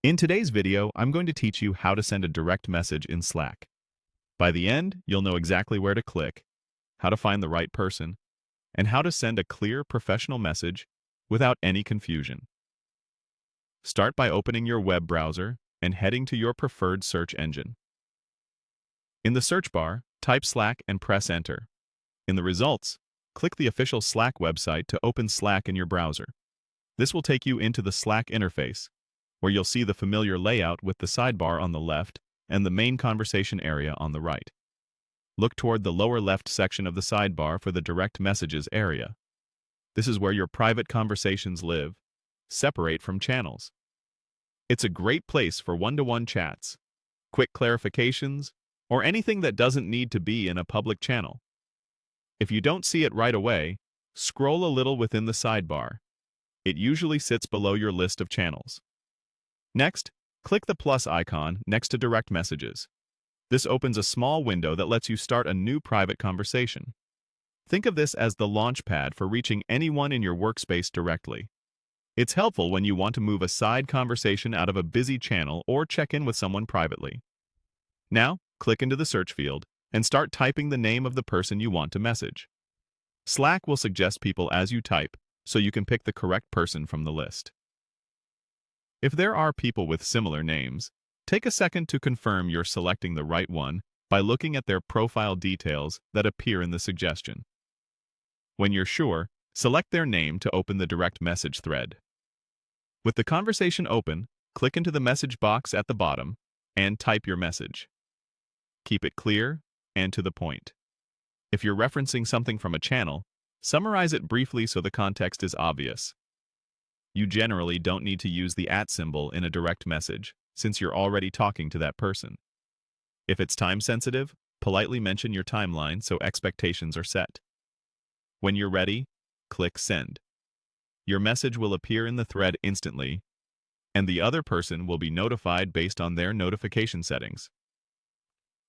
In today's video, I'm going to teach you how to send a direct message in Slack. By the end, you'll know exactly where to click, how to find the right person, and how to send a clear, professional message without any confusion. Start by opening your web browser and heading to your preferred search engine. In the search bar, type Slack and press Enter. In the results, click the official Slack website to open Slack in your browser. This will take you into the Slack interface, where you'll see the familiar layout with the sidebar on the left and the main conversation area on the right. Look toward the lower left section of the sidebar for the direct messages area. This is where your private conversations live, separate from channels. It's a great place for one-to-one chats, quick clarifications, or anything that doesn't need to be in a public channel. If you don't see it right away, scroll a little within the sidebar. It usually sits below your list of channels. Next, click the plus icon next to direct messages. This opens a small window that lets you start a new private conversation. Think of this as the launchpad for reaching anyone in your workspace directly. It's helpful when you want to move a side conversation out of a busy channel or check in with someone privately. Now, click into the search field and start typing the name of the person you want to message. Slack will suggest people as you type, so you can pick the correct person from the list. If there are people with similar names, take a second to confirm you're selecting the right one by looking at their profile details that appear in the suggestion. When you're sure, select their name to open the direct message thread. With the conversation open, click into the message box at the bottom and type your message. Keep it clear and to the point. If you're referencing something from a channel, summarize it briefly so the context is obvious. You generally don't need to use the @ symbol in a direct message, since you're already talking to that person. If it's time-sensitive, politely mention your timeline so expectations are set. When you're ready, click Send. Your message will appear in the thread instantly, and the other person will be notified based on their notification settings.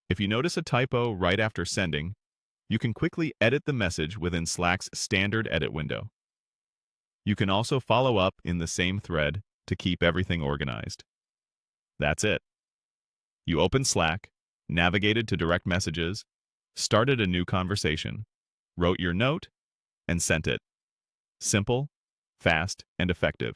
If you notice a typo right after sending, you can quickly edit the message within Slack's standard edit window. You can also follow up in the same thread to keep everything organized. That's it. You opened Slack, navigated to direct messages, started a new conversation, wrote your note, and sent it. Simple, fast, and effective.